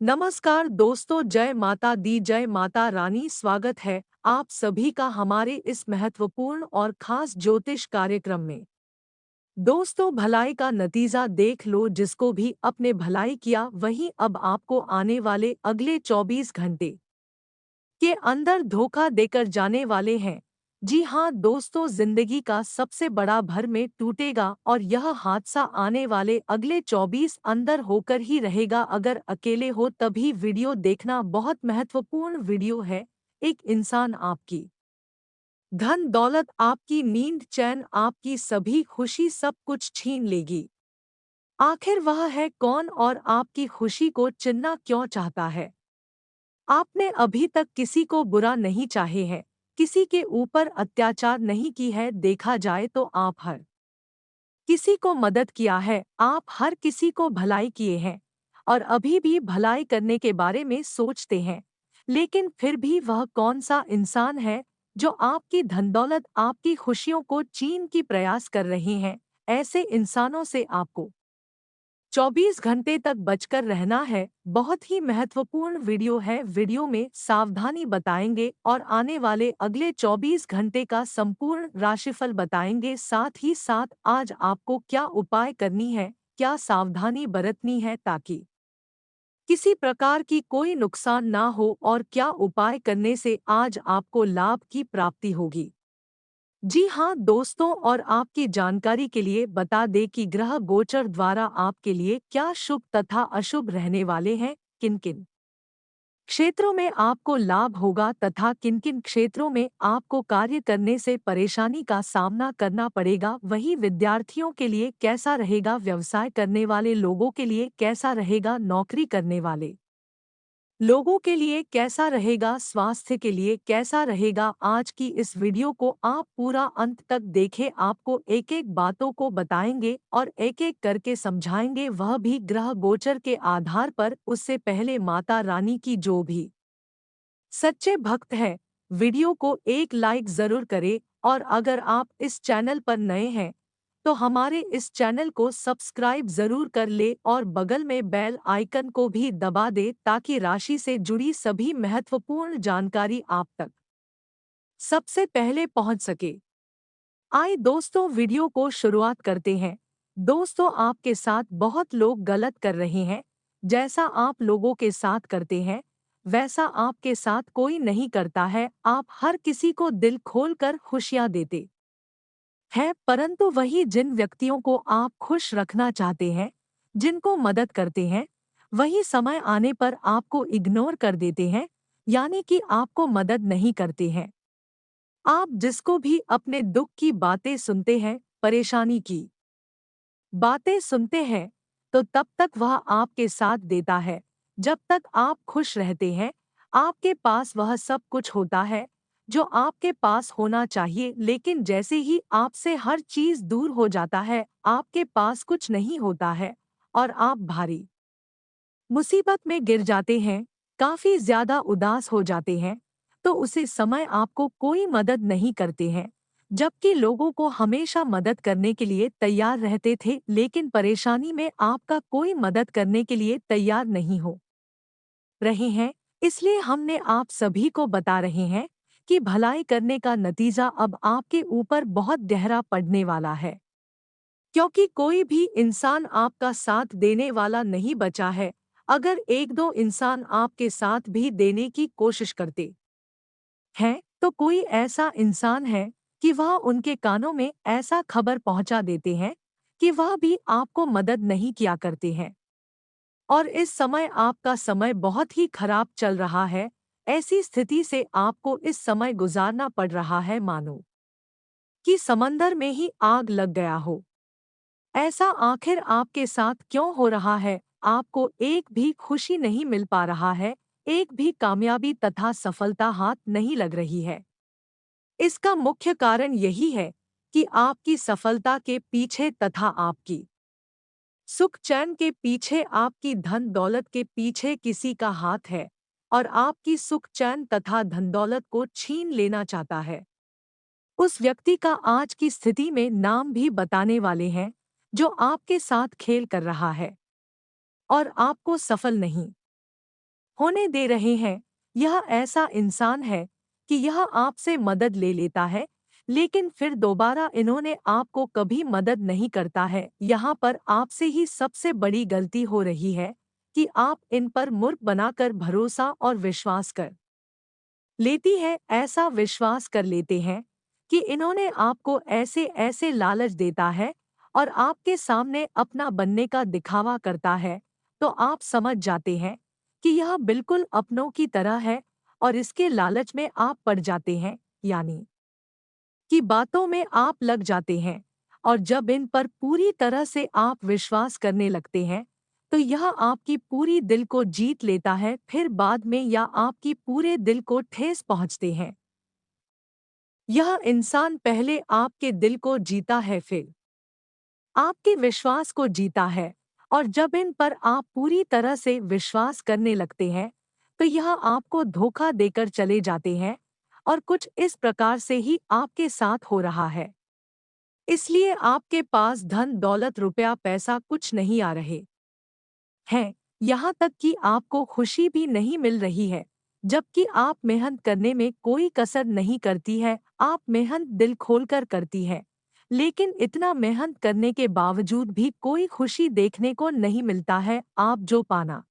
नमस्कार दोस्तों, जय माता दी, जय माता रानी। स्वागत है आप सभी का हमारे इस महत्वपूर्ण और खास ज्योतिष कार्यक्रम में। दोस्तों, भलाई का नतीजा देख लो। जिसको भी अपने भलाई किया वही अब आपको आने वाले अगले 24 घंटे के अंदर धोखा देकर जाने वाले हैं। जी हाँ दोस्तों, जिंदगी का सबसे बड़ा भर में टूटेगा और यह हादसा आने वाले अगले 24 अंदर होकर ही रहेगा। अगर अकेले हो तभी वीडियो देखना, बहुत महत्वपूर्ण वीडियो है। एक इंसान आपकी धन दौलत, आपकी नींद चैन, आपकी सभी खुशी, सब कुछ छीन लेगी। आखिर वह है कौन और आपकी खुशी को चिन्ना क्यों चाहता है? आपने अभी तक किसी को बुरा नहीं चाहे हैं, किसी के ऊपर अत्याचार नहीं की है। देखा जाए तो आप हर किसी को मदद किया है, आप हर किसी को भलाई किए हैं और अभी भी भलाई करने के बारे में सोचते हैं। लेकिन फिर भी वह कौन सा इंसान है जो आपकी धनदौलत, आपकी खुशियों को छीन की प्रयास कर रहे हैं? ऐसे इंसानों से आपको 24 घंटे तक बचकर रहना है। बहुत ही महत्वपूर्ण वीडियो है। वीडियो में सावधानी बताएंगे और आने वाले अगले 24 घंटे का संपूर्ण राशिफल बताएंगे। साथ ही साथ आज आपको क्या उपाय करनी है, क्या सावधानी बरतनी है ताकि किसी प्रकार की कोई नुकसान ना हो और क्या उपाय करने से आज आपको लाभ की प्राप्ति होगी। जी हाँ दोस्तों, और आपकी जानकारी के लिए बता दें कि ग्रह गोचर द्वारा आपके लिए क्या शुभ तथा अशुभ रहने वाले हैं, किन किन क्षेत्रों में आपको लाभ होगा तथा किन किन क्षेत्रों में आपको कार्य करने से परेशानी का सामना करना पड़ेगा। वहीं विद्यार्थियों के लिए कैसा रहेगा, व्यवसाय करने वाले लोगों के लिए कैसा रहेगा, नौकरी करने वाले लोगों के लिए कैसा रहेगा, स्वास्थ्य के लिए कैसा रहेगा। आज की इस वीडियो को आप पूरा अंत तक देखें। आपको एक एक बातों को बताएंगे और एक एक करके समझाएंगे, वह भी ग्रह गोचर के आधार पर। उससे पहले माता रानी की जो भी सच्चे भक्त हैं, वीडियो को एक लाइक जरूर करें। और अगर आप इस चैनल पर नए हैं तो हमारे इस चैनल को सब्सक्राइब जरूर कर ले और बगल में बेल आइकन को भी दबा दे ताकि राशि से जुड़ी सभी महत्वपूर्ण जानकारी आप तक सबसे पहले पहुंच सके। आइए दोस्तों, वीडियो को शुरुआत करते हैं। दोस्तों, आपके साथ बहुत लोग गलत कर रहे हैं। जैसा आप लोगों के साथ करते हैं वैसा आपके साथ कोई नहीं करता है। आप हर किसी को दिल खोलकर खुशियां देते है, परंतु वही जिन व्यक्तियों को आप खुश रखना चाहते हैं, जिनको मदद करते हैं, वही समय आने पर आपको इग्नोर कर देते हैं, यानी कि आपको मदद नहीं करते हैं। आप जिसको भी अपने दुख की बातें सुनते हैं, परेशानी की बातें सुनते हैं, तो तब तक वह आपके साथ देता है जब तक आप खुश रहते हैं। आपके पास वह सब कुछ होता है जो आपके पास होना चाहिए, लेकिन जैसे ही आपसे हर चीज दूर हो जाता है, आपके पास कुछ नहीं होता है और आप भारी मुसीबत में गिर जाते हैं, काफी ज्यादा उदास हो जाते हैं, तो उसी समय आपको कोई मदद नहीं करते हैं। जबकि लोगों को हमेशा मदद करने के लिए तैयार रहते थे, लेकिन परेशानी में आपका कोई मदद करने के लिए तैयार नहीं हो रहे हैं। इसलिए हमने आप सभी को बता रहे हैं कि भलाई करने का नतीजा अब आपके ऊपर बहुत गहरा पड़ने वाला है, क्योंकि कोई भी इंसान आपका साथ देने वाला नहीं बचा है। अगर एक दो इंसान आपके साथ भी देने की कोशिश करते हैं तो कोई ऐसा इंसान है कि वह उनके कानों में ऐसा खबर पहुंचा देते हैं कि वह भी आपको मदद नहीं किया करते हैं। और इस समय आपका समय बहुत ही खराब चल रहा है। ऐसी स्थिति से आपको इस समय गुजारना पड़ रहा है मानो कि समंदर में ही आग लग गया हो। ऐसा आखिर आपके साथ क्यों हो रहा है? आपको एक भी खुशी नहीं मिल पा रहा है, एक भी कामयाबी तथा सफलता हाथ नहीं लग रही है। इसका मुख्य कारण यही है कि आपकी सफलता के पीछे तथा आपकी सुख चैन के पीछे, आपकी धन दौलत के पीछे किसी का हाथ है और आपकी सुख चैन तथा धन दौलत को छीन लेना चाहता है। उस व्यक्ति का आज की स्थिति में नाम भी बताने वाले हैं जो आपके साथ खेल कर रहा है और आपको सफल नहीं होने दे रहे हैं। यह ऐसा इंसान है कि यह आपसे मदद ले लेता है, लेकिन फिर दोबारा इन्होंने आपको कभी मदद नहीं करता है। यहाँ पर आपसे ही सबसे बड़ी गलती हो रही है कि आप इन पर मूर्ख बनाकर भरोसा और विश्वास कर लेती है। ऐसा विश्वास कर लेते हैं कि इन्होंने आपको ऐसे ऐसे लालच देता है और आपके सामने अपना बनने का दिखावा करता है, तो आप समझ जाते हैं कि यह बिल्कुल अपनों की तरह है और इसके लालच में आप पड़ जाते हैं, यानी कि बातों में आप लग जाते हैं। और जब इन पर पूरी तरह से आप विश्वास करने लगते हैं, तो यह आपकी पूरी दिल को जीत लेता है। फिर बाद में या आपकी पूरे दिल को ठेस पहुंचते हैं। यह इंसान पहले आपके दिल को जीता है, फिर आपके विश्वास को जीता है। और जब इन पर आप पूरी तरह से विश्वास करने लगते हैं, तो यह आपको धोखा देकर चले जाते हैं। और कुछ इस प्रकार से ही आपके साथ हो रहा है। इसलिए आपके पास धन दौलत रुपया पैसा कुछ नहीं आ रहे हैं। यहाँ तक कि आपको खुशी भी नहीं मिल रही है, जबकि आप मेहनत करने में कोई कसर नहीं करती है। आप मेहनत दिल खोलकर करती है, लेकिन इतना मेहनत करने के बावजूद भी कोई खुशी देखने को नहीं मिलता है। आप जो पाना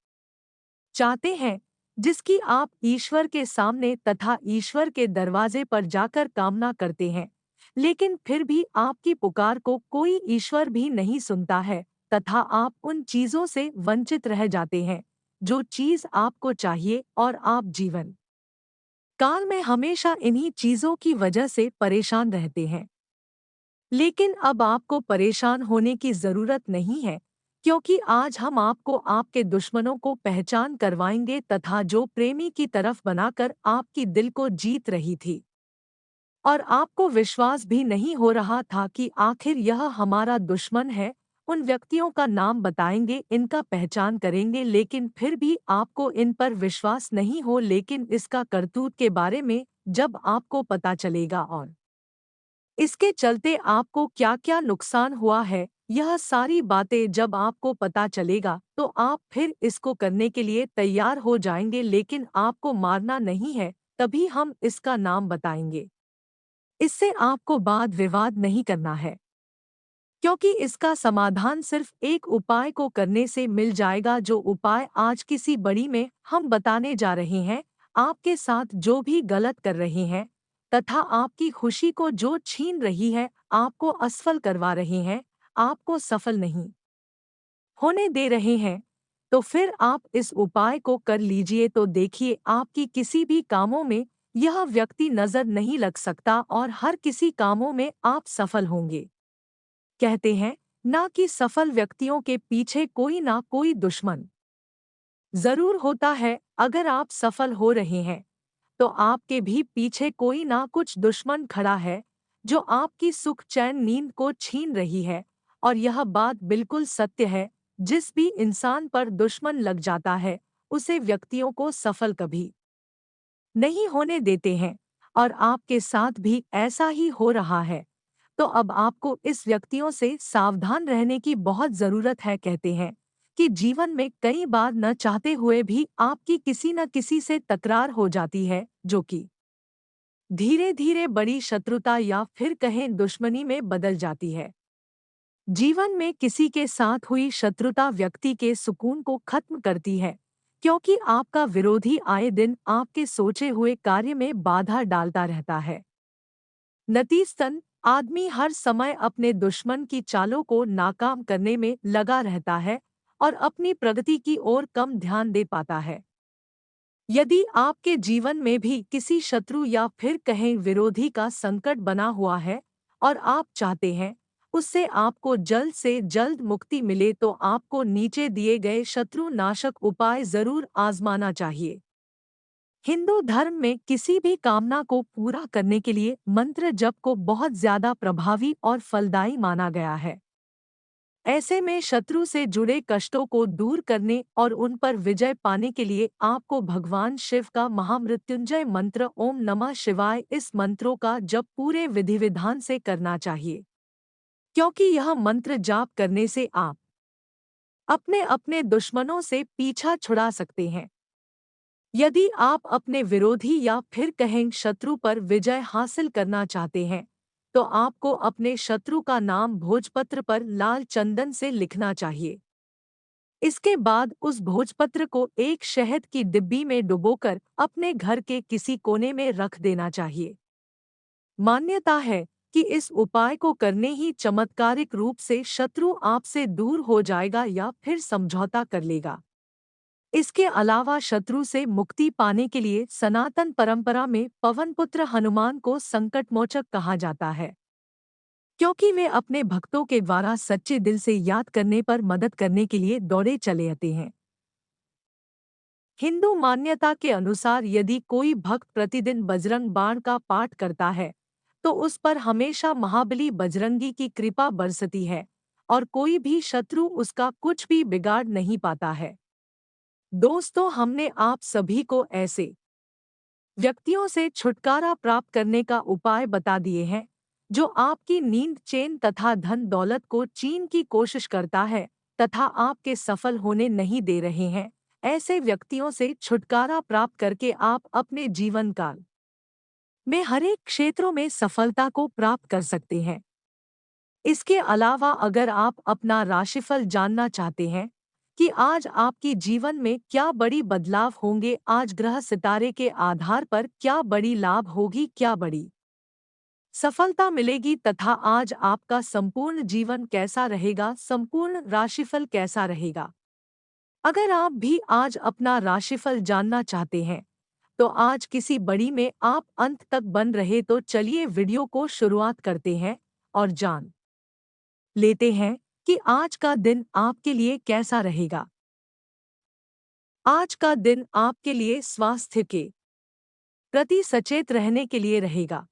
चाहते हैं, जिसकी आप ईश्वर के सामने तथा ईश्वर के दरवाजे पर जाकर कामना करते हैं, लेकिन फिर भी आपकी पुकार को कोई ईश्वर भी नहीं सुनता है, तथा आप उन चीजों से वंचित रह जाते हैं जो चीज आपको चाहिए, और आप जीवन काल में हमेशा इन्हीं चीजों की वजह से परेशान रहते हैं। लेकिन अब आपको परेशान होने की जरूरत नहीं है, क्योंकि आज हम आपको आपके दुश्मनों को पहचान करवाएंगे, तथा जो प्रेमी की तरफ बनाकर आपकी दिल को जीत रही थी और आपको विश्वास भी नहीं हो रहा था कि आखिर यह हमारा दुश्मन है, उन व्यक्तियों का नाम बताएंगे, इनका पहचान करेंगे, लेकिन फिर भी आपको इन पर विश्वास नहीं हो। लेकिन इसका करतूत के बारे में जब आपको पता चलेगा और इसके चलते आपको क्या-क्या नुकसान हुआ है, यह सारी बातें जब आपको पता चलेगा, तो आप फिर इसको करने के लिए तैयार हो जाएंगे। लेकिन आपको मारना नहीं है, तभी हम इसका नाम बताएंगे। इससे आपको वाद विवाद नहीं करना है, क्योंकि इसका समाधान सिर्फ एक उपाय को करने से मिल जाएगा, जो उपाय आज किसी बड़ी में हम बताने जा रहे हैं। आपके साथ जो भी गलत कर रहे हैं तथा आपकी खुशी को जो छीन रही है, आपको असफल करवा रहे हैं, आपको सफल नहीं होने दे रहे हैं, तो फिर आप इस उपाय को कर लीजिए, तो देखिए आपकी किसी भी कामों में यह व्यक्ति नजर नहीं लग सकता और हर किसी कामों में आप सफल होंगे। कहते हैं ना कि सफल व्यक्तियों के पीछे कोई ना कोई दुश्मन जरूर होता है। अगर आप सफल हो रहे हैं, तो आपके भी पीछे कोई ना कुछ दुश्मन खड़ा है, जो आपकी सुख चैन नींद को छीन रही है। और यह बात बिल्कुल सत्य है, जिस भी इंसान पर दुश्मन लग जाता है, उसे व्यक्तियों को सफल कभी नहीं होने देते हैं। और आपके साथ भी ऐसा ही हो रहा है। तो अब आपको इस व्यक्तियों से सावधान रहने की बहुत जरूरत है। कहते हैं कि जीवन में कई बार न चाहते हुए भी आपकी किसी न किसी से तकरार हो जाती है, जो कि धीरे धीरे बड़ी शत्रुता या फिर कहें दुश्मनी में बदल जाती है। जीवन में किसी के साथ हुई शत्रुता व्यक्ति के सुकून को खत्म करती है, क्योंकि आपका विरोधी आए दिन आपके सोचे हुए कार्य में बाधा डालता रहता है। नतीजतन आदमी हर समय अपने दुश्मन की चालों को नाकाम करने में लगा रहता है और अपनी प्रगति की ओर कम ध्यान दे पाता है। यदि आपके जीवन में भी किसी शत्रु या फिर कहें विरोधी का संकट बना हुआ है और आप चाहते हैं उससे आपको जल्द से जल्द मुक्ति मिले, तो आपको नीचे दिए गए शत्रु नाशक उपाय जरूर आजमाना चाहिए। हिंदू धर्म में किसी भी कामना को पूरा करने के लिए मंत्र जप को बहुत ज्यादा प्रभावी और फलदायी माना गया है। ऐसे में शत्रु से जुड़े कष्टों को दूर करने और उन पर विजय पाने के लिए आपको भगवान शिव का महामृत्युंजय मंत्र ओम नमः शिवाय, इस मंत्रों का जप पूरे विधि विधान से करना चाहिए, क्योंकि यह मंत्र जाप करने से आप अपने अपने दुश्मनों से पीछा छुड़ा सकते हैं। यदि आप अपने विरोधी या फिर कहें शत्रु पर विजय हासिल करना चाहते हैं, तो आपको अपने शत्रु का नाम भोजपत्र पर लाल चंदन से लिखना चाहिए। इसके बाद उस भोजपत्र को एक शहद की डिब्बी में डुबोकर अपने घर के किसी कोने में रख देना चाहिए। मान्यता है कि इस उपाय को करने ही चमत्कारिक रूप से शत्रु आपसे दूर हो जाएगा या फिर समझौता कर लेगा। इसके अलावा शत्रु से मुक्ति पाने के लिए सनातन परंपरा में पवनपुत्र हनुमान को संकटमोचक कहा जाता है, क्योंकि वे अपने भक्तों के द्वारा सच्चे दिल से याद करने पर मदद करने के लिए दौड़े चले आते हैं। हिंदू मान्यता के अनुसार यदि कोई भक्त प्रतिदिन बजरंग बाण का पाठ करता है, तो उस पर हमेशा महाबली बजरंगी की कृपा बरसती है और कोई भी शत्रु उसका कुछ भी बिगाड़ नहीं पाता है। दोस्तों, हमने आप सभी को ऐसे व्यक्तियों से छुटकारा प्राप्त करने का उपाय बता दिए हैं जो आपकी नींद, चैन तथा धन दौलत को छीनने की कोशिश करता है तथा आपके सफल होने नहीं दे रहे हैं। ऐसे व्यक्तियों से छुटकारा प्राप्त करके आप अपने जीवन काल में हरेक क्षेत्रों में सफलता को प्राप्त कर सकते हैं। इसके अलावा अगर आप अपना राशिफल जानना चाहते हैं कि आज आपकी जीवन में क्या बड़ी बदलाव होंगे, आज ग्रह सितारे के आधार पर क्या बड़ी लाभ होगी, क्या बड़ी सफलता मिलेगी तथा आज आपका संपूर्ण जीवन कैसा रहेगा, संपूर्ण राशिफल कैसा रहेगा। अगर आप भी आज अपना राशिफल जानना चाहते हैं तो आज किसी बड़ी में आप अंत तक बन रहे, तो चलिए वीडियो को शुरुआत करते हैं और जान लेते हैं कि आज का दिन आपके लिए कैसा रहेगा। आज का दिन आपके लिए स्वास्थ्य के प्रति सचेत रहने के लिए रहेगा।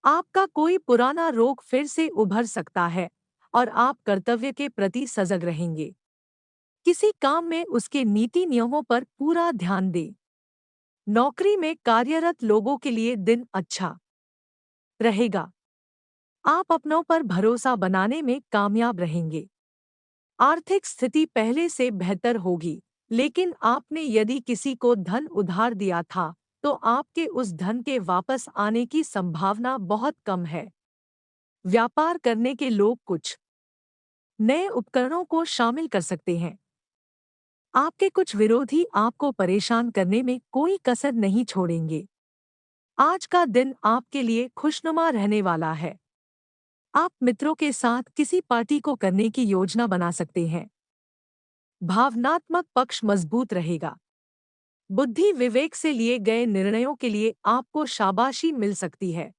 आपका कोई पुराना रोग फिर से उभर सकता है और आप कर्तव्य के प्रति सजग रहेंगे। किसी काम में उसके नीति नियमों पर पूरा ध्यान दें। नौकरी में कार्यरत लोगों के लिए दिन अच्छा रहेगा। आप अपनों पर भरोसा बनाने में कामयाब रहेंगे। आर्थिक स्थिति पहले से बेहतर होगी, लेकिन आपने यदि किसी को धन उधार दिया था तो आपके उस धन के वापस आने की संभावना बहुत कम है। व्यापार करने के लोग कुछ नए उपकरणों को शामिल कर सकते हैं। आपके कुछ विरोधी आपको परेशान करने में कोई कसर नहीं छोड़ेंगे। आज का दिन आपके लिए खुशनुमा रहने वाला है। आप मित्रों के साथ किसी पार्टी को करने की योजना बना सकते हैं। भावनात्मक पक्ष मजबूत रहेगा। बुद्धि विवेक से लिए गए निर्णयों के लिए आपको शाबाशी मिल सकती है।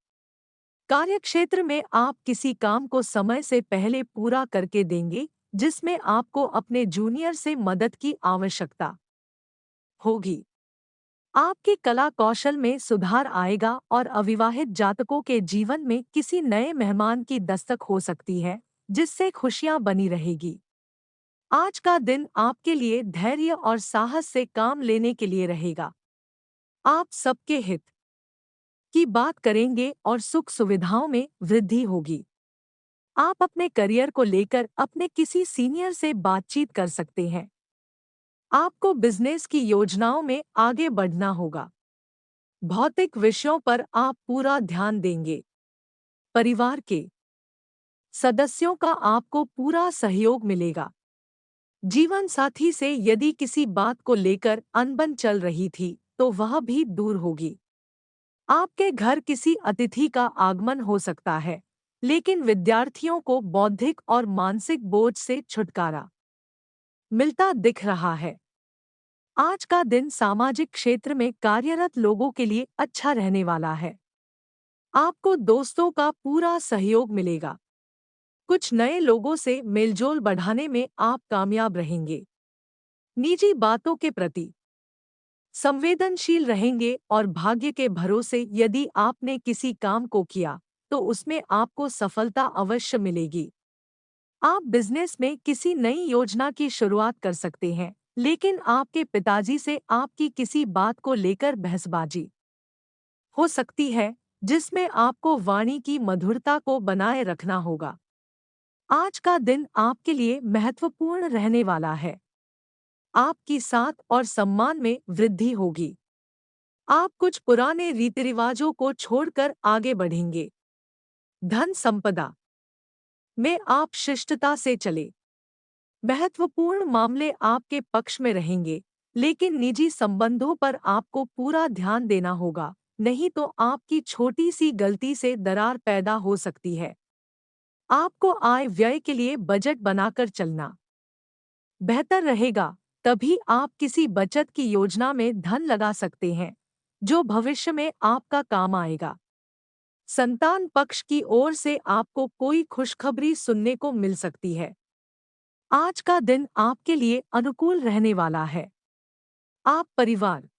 कार्यक्षेत्र में आप किसी काम को समय से पहले पूरा करके देंगे, जिसमें आपको अपने जूनियर से मदद की आवश्यकता होगी। आपकी कला कौशल में सुधार आएगा और अविवाहित जातकों के जीवन में किसी नए मेहमान की दस्तक हो सकती है, जिससे खुशियां बनी रहेगी। आज का दिन आपके लिए धैर्य और साहस से काम लेने के लिए रहेगा। आप सबके हित की बात करेंगे और सुख सुविधाओं में वृद्धि होगी। आप अपने करियर को लेकर अपने किसी सीनियर से बातचीत कर सकते हैं। आपको बिजनेस की योजनाओं में आगे बढ़ना होगा। भौतिक विषयों पर आप पूरा ध्यान देंगे। परिवार के सदस्यों का आपको पूरा सहयोग मिलेगा। जीवन साथी से यदि किसी बात को लेकर अनबन चल रही थी तो वह भी दूर होगी। आपके घर किसी अतिथि का आगमन हो सकता है, लेकिन विद्यार्थियों को बौद्धिक और मानसिक बोझ से छुटकारा मिलता दिख रहा है। आज का दिन सामाजिक क्षेत्र में कार्यरत लोगों के लिए अच्छा रहने वाला है। आपको दोस्तों का पूरा सहयोग मिलेगा। कुछ नए लोगों से मेलजोल बढ़ाने में आप कामयाब रहेंगे। निजी बातों के प्रति संवेदनशील रहेंगे और भाग्य के भरोसे यदि आपने किसी काम को किया तो उसमें आपको सफलता अवश्य मिलेगी। आप बिजनेस में किसी नई योजना की शुरुआत कर सकते हैं, लेकिन आपके पिताजी से आपकी किसी बात को लेकर बहसबाजी हो सकती है, जिसमें आपको वाणी की मधुरता को बनाए रखना होगा। आज का दिन आपके लिए महत्वपूर्ण रहने वाला है। आपकी साख और सम्मान में वृद्धि होगी। आप कुछ पुराने रीति रिवाजों को छोड़कर आगे बढ़ेंगे। धन संपदा में आप शिष्टता से चले। महत्वपूर्ण मामले आपके पक्ष में रहेंगे, लेकिन निजी संबंधों पर आपको पूरा ध्यान देना होगा, नहीं तो आपकी छोटी सी गलती से दरार पैदा हो सकती है। आपको आय व्यय के लिए बजट बनाकर चलना बेहतर रहेगा, तभी आप किसी बचत की योजना में धन लगा सकते हैं, जो भविष्य में आपका काम आएगा। संतान पक्ष की ओर से आपको कोई खुशखबरी सुनने को मिल सकती है। आज का दिन आपके लिए अनुकूल रहने वाला है। आप परिवार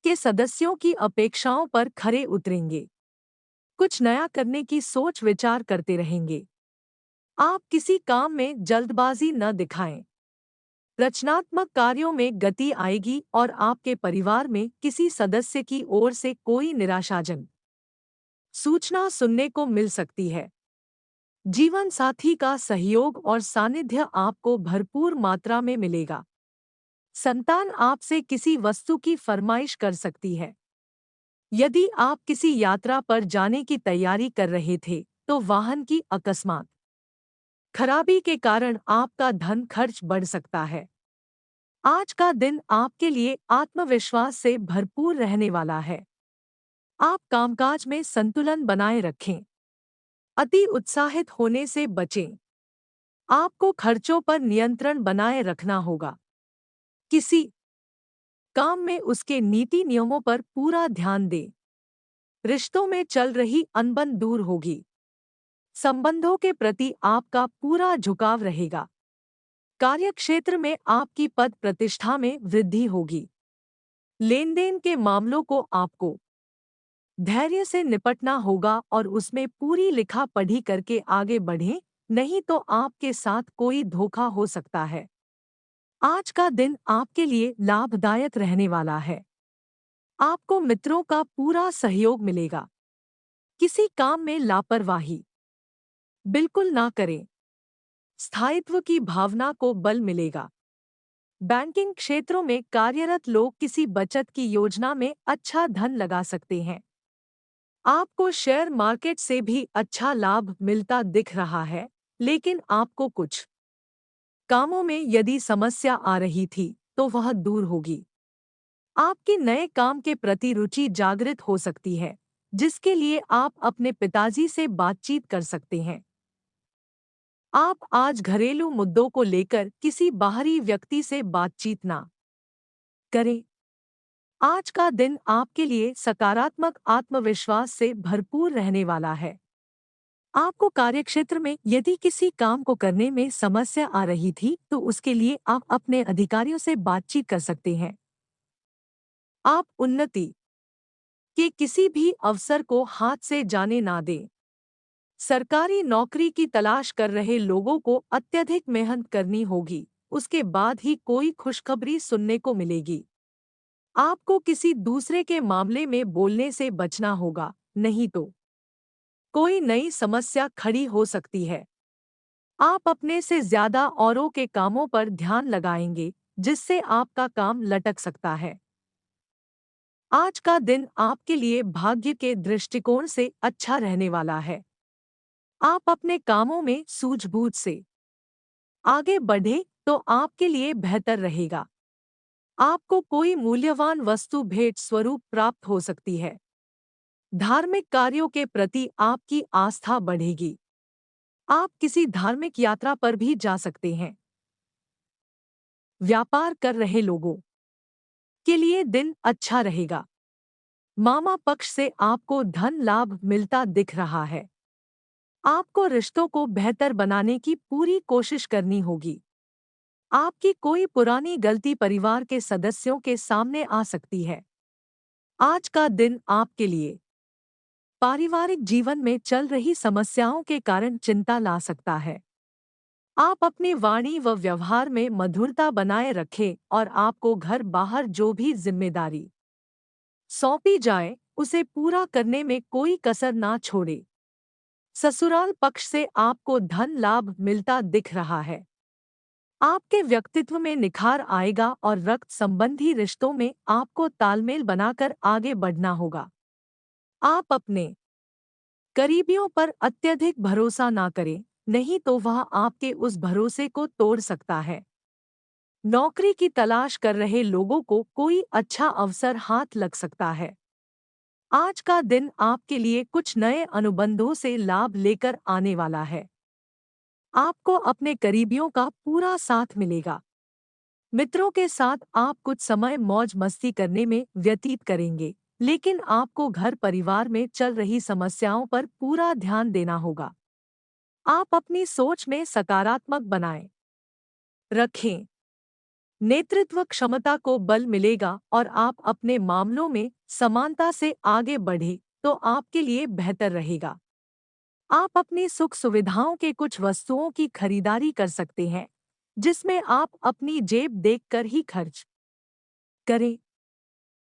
के सदस्यों की अपेक्षाओं पर खरे उतरेंगे। कुछ नया करने की सोच विचार करते रहेंगे। आप किसी काम में जल्दबाजी न दिखाएं। रचनात्मक कार्यों में गति आएगी और आपके परिवार में किसी सदस्य की ओर से कोई निराशाजनक सूचना सुनने को मिल सकती है। जीवन साथी का सहयोग और सानिध्य आपको भरपूर मात्रा में मिलेगा। संतान आपसे किसी वस्तु की फरमाइश कर सकती है। यदि आप किसी यात्रा पर जाने की तैयारी कर रहे थे, तो वाहन की अकस्मात खराबी के कारण आपका धन खर्च बढ़ सकता है। आज का दिन आपके लिए आत्मविश्वास से भरपूर रहने वाला है। आप कामकाज में संतुलन बनाए रखें। अति उत्साहित होने से बचें। आपको खर्चों पर नियंत्रण बनाए रखना होगा। किसी काम में उसके नीति नियमों पर पूरा ध्यान दें। रिश्तों में चल रही अनबन दूर होगी। संबंधों के प्रति आपका पूरा झुकाव रहेगा। कार्यक्षेत्र में आपकी पद प्रतिष्ठा में वृद्धि होगी। लेनदेन के मामलों को आपको धैर्य से निपटना होगा और उसमें पूरी लिखा पढ़ी करके आगे बढ़ें, नहीं तो आपके साथ कोई धोखा हो सकता है। आज का दिन आपके लिए लाभदायक रहने वाला है। आपको मित्रों का पूरा सहयोग मिलेगा। किसी काम में लापरवाही बिल्कुल ना करें। स्थायित्व की भावना को बल मिलेगा। बैंकिंग क्षेत्रों में कार्यरत लोग किसी बचत की योजना में अच्छा धन लगा सकते हैं। आपको शेयर मार्केट से भी अच्छा लाभ मिलता दिख रहा है, लेकिन आपको कुछ कामों में यदि समस्या आ रही थी, तो वह दूर होगी। आपकी नए काम के प्रति रुचि जागृत हो सकती है, जिसके लिए आप अपने पिताजी से बातचीत कर सकते हैं। आप आज घरेलू मुद्दों को लेकर किसी बाहरी व्यक्ति से बातचीत ना करें। आज का दिन आपके लिए सकारात्मक आत्मविश्वास से भरपूर रहने वाला है। आपको कार्यक्षेत्र में यदि किसी काम को करने में समस्या आ रही थी, तो उसके लिए आप अपने अधिकारियों से बातचीत कर सकते हैं। आप उन्नति के किसी भी अवसर को हाथ से जाने ना दें। सरकारी नौकरी की तलाश कर रहे लोगों को अत्यधिक मेहनत करनी होगी, उसके बाद ही कोई खुशखबरी सुनने को मिलेगी। आपको किसी दूसरे के मामले में बोलने से बचना होगा, नहीं तो कोई नई समस्या खड़ी हो सकती है। आप अपने से ज्यादा औरों के कामों पर ध्यान लगाएंगे, जिससे आपका काम लटक सकता है। आज का दिन आपके लिए भाग्य के दृष्टिकोण से अच्छा रहने वाला है। आप अपने कामों में सूझबूझ से आगे बढ़े तो आपके लिए बेहतर रहेगा। आपको कोई मूल्यवान वस्तु भेंट स्वरूप प्राप्त हो सकती है। धार्मिक कार्यों के प्रति आपकी आस्था बढ़ेगी। आप किसी धार्मिक यात्रा पर भी जा सकते हैं। व्यापार कर रहे लोगों के लिए दिन अच्छा रहेगा। मामा पक्ष से आपको धन लाभ मिलता दिख रहा है। आपको रिश्तों को बेहतर बनाने की पूरी कोशिश करनी होगी। आपकी कोई पुरानी गलती परिवार के सदस्यों के सामने आ सकती है। आज का दिन आपके लिए पारिवारिक जीवन में चल रही समस्याओं के कारण चिंता ला सकता है। आप अपनी वाणी व व्यवहार में मधुरता बनाए रखें और आपको घर बाहर जो भी जिम्मेदारी सौंपी जाए, उसे पूरा करने में कोई कसर ना छोड़े। ससुराल पक्ष से आपको धन लाभ मिलता दिख रहा है। आपके व्यक्तित्व में निखार आएगा और रक्त संबंधी रिश्तों में आपको तालमेल बनाकर आगे बढ़ना होगा। आप अपने करीबियों पर अत्यधिक भरोसा ना करें, नहीं तो वह आपके उस भरोसे को तोड़ सकता है। नौकरी की तलाश कर रहे लोगों को कोई अच्छा अवसर हाथ लग सकता है। आज का दिन आपके लिए कुछ नए अनुबंधों से लाभ लेकर आने वाला है। आपको अपने करीबियों का पूरा साथ मिलेगा। मित्रों के साथ आप कुछ समय मौज मस्ती करने में व्यतीत करेंगे, लेकिन आपको घर परिवार में चल रही समस्याओं पर पूरा ध्यान देना होगा। आप अपनी सोच में सकारात्मक बनाए रखें। नेतृत्व क्षमता को बल मिलेगा और आप अपने मामलों में समानता से आगे बढ़े तो आपके लिए बेहतर रहेगा। आप अपनी सुख सुविधाओं के कुछ वस्तुओं की खरीदारी कर सकते हैं, जिसमें आप अपनी जेब देखकर ही खर्च करें।